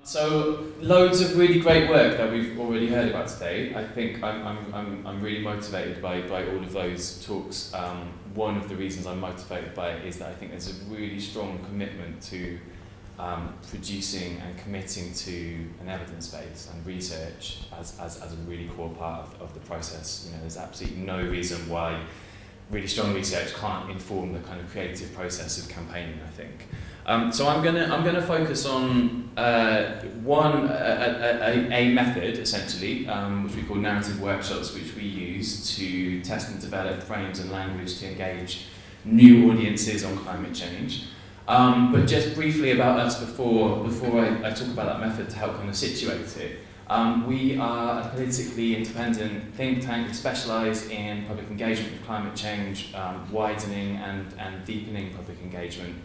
So loads of really great work that we've already heard about today. I think I'm really motivated by all of those talks. One of the reasons I'm motivated by it is that I think there's a really strong commitment to producing and committing to an evidence base and research as a really core part of the process. You know, there's absolutely no reason why really strong research can't inform the kind of creative process of campaigning, I think. So I'm gonna focus on a method essentially, which we call narrative workshops, which we use to test and develop frames and language to engage new audiences on climate change. But just briefly about us before I talk about that method to help kind of situate it. We are a politically independent think tank specialised in public engagement with climate change, widening and deepening public engagement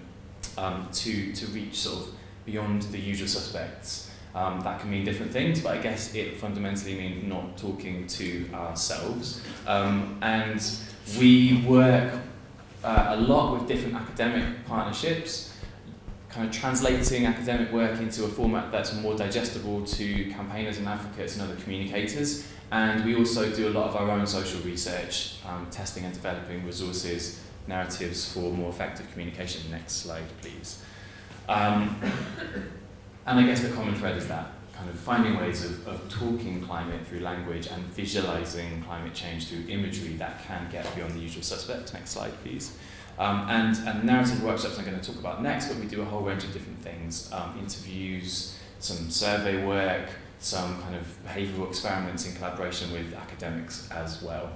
to reach sort of beyond the usual suspects. That can mean different things, but I guess it fundamentally means not talking to ourselves. And we work a lot with different academic partnerships, kind of translating academic work into a format that's more digestible to campaigners and advocates and other communicators. And we also do a lot of our own social research, testing and developing resources, narratives for more effective communication. Next slide, please. And I guess the common thread is that kind of finding ways of talking climate through language and visualizing climate change through imagery that can get beyond the usual suspects. Next slide, please. And narrative workshops I'm going to talk about next, but we do a whole range of different things. Interviews, some survey work, some kind of behavioural experiments in collaboration with academics as well.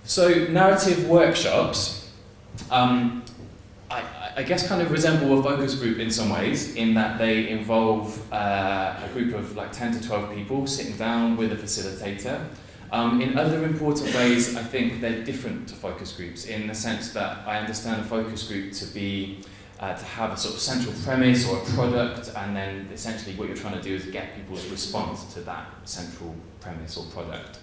So narrative workshops, I guess kind of resemble a focus group in some ways, in that they involve a group of like 10 to 12 people sitting down with a facilitator. In other important ways, I think they're different to focus groups in the sense that I understand a focus group to be to have a sort of central premise or a product, and then essentially what you're trying to do is get people's response to that central premise or product.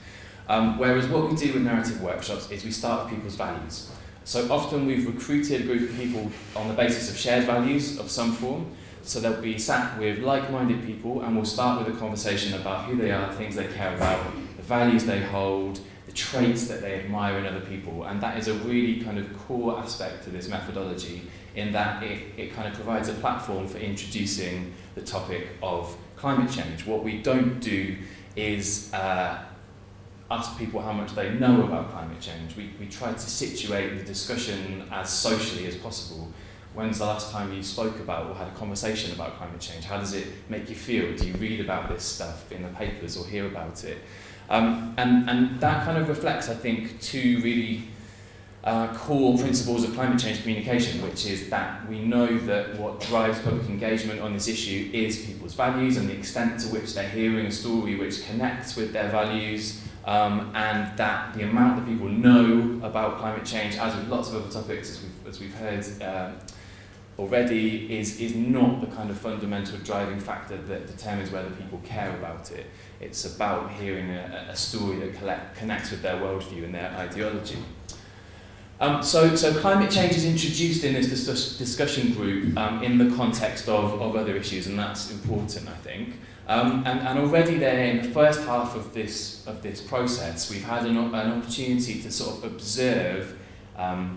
Whereas what we do with narrative workshops is we start with people's values. So often we've recruited a group of people on the basis of shared values of some form. So they'll be sat with like-minded people, and we'll start with a conversation about who they are, things they care about, the values they hold, the traits that they admire in other people. And that is a really kind of core aspect to this methodology, in that it kind of provides a platform for introducing the topic of climate change. What we don't do is ask people how much they know about climate change. We try to situate the discussion as socially as possible. When's the last time you spoke about or had a conversation about climate change? How does it make you feel? Do you read about this stuff in the papers or hear about it? And that kind of reflects, I think, two really core principles of climate change communication, which is that we know that what drives public engagement on this issue is people's values and the extent to which they're hearing a story which connects with their values, and that the amount that people know about climate change, as with lots of other topics, as we've heard already, is not the kind of fundamental driving factor that determines whether people care about it. It's about hearing a story that connects with their worldview and their ideology. So climate change is introduced in this discussion group in the context of other issues, and that's important, I think. And already there in the first half of this process, we've had an opportunity to sort of observe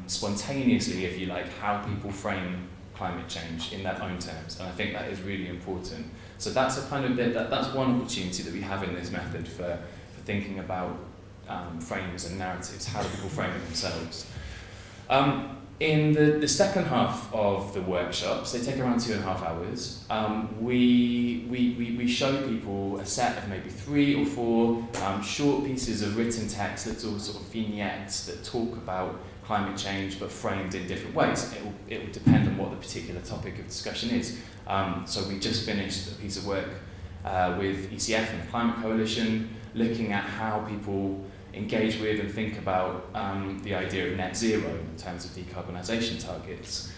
spontaneously, if you like, how people frame climate change in their own terms, and I think that is really important. So that's a kind of that's one opportunity that we have in this method for thinking about frames and narratives. How do people frame it themselves? In the second half of the workshops, they take around 2.5 hours, we show people a set of maybe 3 or 4 short pieces of written text, little sort of vignettes that talk about climate change but framed in different ways. It will depend on what the particular topic of discussion is. So we just finished a piece of work with ECF and the Climate Coalition, looking at how people engage with and think about the idea of net zero in terms of decarbonisation targets.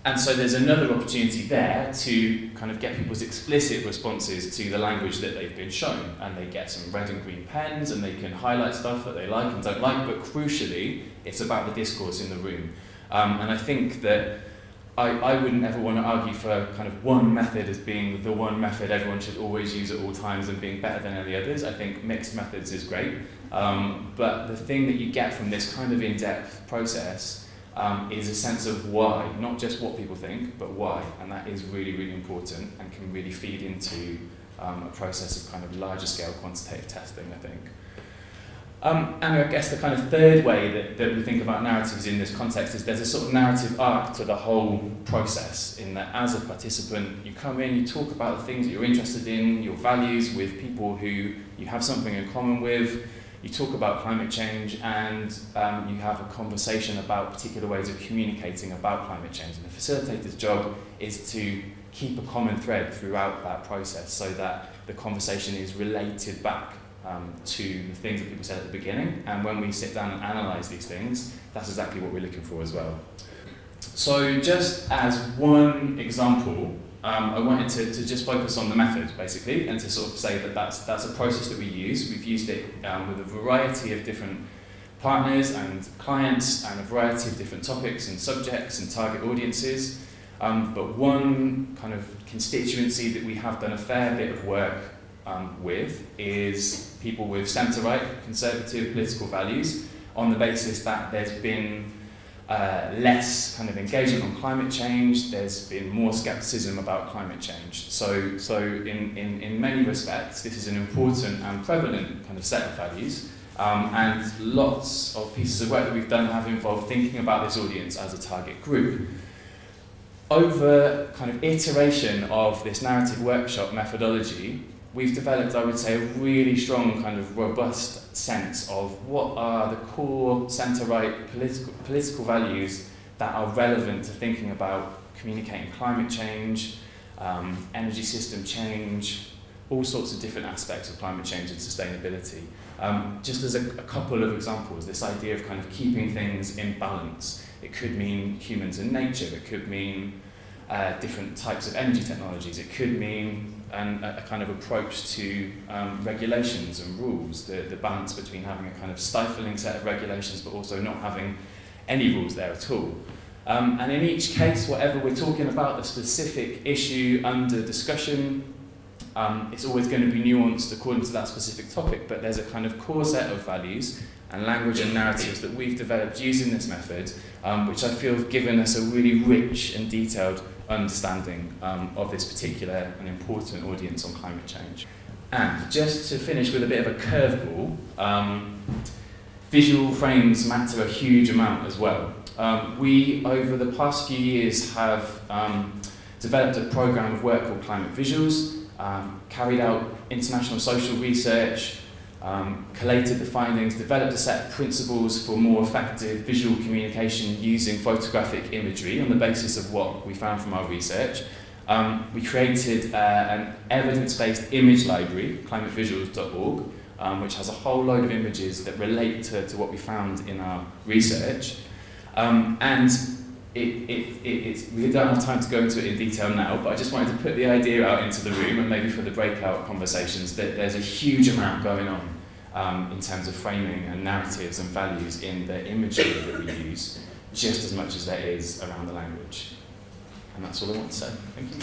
And so there's another opportunity there to kind of get people's explicit responses to the language that they've been shown, and they get some red and green pens and they can highlight stuff that they like and don't like, but crucially it's about the discourse in the room. And I think that I wouldn't ever want to argue for kind of one method as being the one method everyone should always use at all times and being better than any others. I think mixed methods is great. But the thing that you get from this kind of in-depth process is a sense of why, not just what people think, but why. And that is really, really important and can really feed into a process of kind of larger scale quantitative testing, I think. And I guess the kind of third way that we think about narratives in this context is there's a sort of narrative arc to the whole process, in that as a participant you come in, you talk about the things that you're interested in, your values, with people who you have something in common with, you talk about climate change, and you have a conversation about particular ways of communicating about climate change. And the facilitator's job is to keep a common thread throughout that process so that the conversation is related back to the things that people said at the beginning, and when we sit down and analyse these things, that's exactly what we're looking for as well. So just as one example, I wanted to just focus on the method, basically, and to sort of say that that's a process that we use. We've used it with a variety of different partners and clients and a variety of different topics and subjects and target audiences. But one kind of constituency that we have done a fair bit of work with is people with centre-right conservative political values, on the basis that there's been less kind of engagement on climate change, there's been more scepticism about climate change. So in many respects, this is an important and prevalent kind of set of values, and lots of pieces of work that we've done have involved thinking about this audience as a target group. Over kind of iteration of this narrative workshop methodology, we've developed, I would say, a really strong kind of robust sense of what are the core centre-right political values that are relevant to thinking about communicating climate change, energy system change, all sorts of different aspects of climate change and sustainability. Just as a couple of examples, this idea of kind of keeping things in balance. It could mean humans and nature, it could mean different types of energy technologies, it could mean a kind of approach to regulations and rules, the balance between having a kind of stifling set of regulations but also not having any rules there at all. And in each case, whatever we're talking about, the specific issue under discussion, it's always going to be nuanced according to that specific topic, but there's a kind of core set of values and language and narratives that we've developed using this method, which I feel have given us a really rich and detailed understanding of this particular and important audience on climate change. And just to finish with a bit of a curveball, visual frames matter a huge amount as well. We, over the past few years, have developed a programme of work called Climate Visuals, carried out international social research, collated the findings, developed a set of principles for more effective visual communication using photographic imagery on the basis of what we found from our research. We created an evidence-based image library, climatevisuals.org, which has a whole load of images that relate to what we found in our research. And we don't have time to go into it in detail now, but I just wanted to put the idea out into the room, and maybe for the breakout conversations, that there's a huge amount going on in terms of framing and narratives and values in the imagery that we use, just as much as there is around the language. And that's all I want to say. Thank you.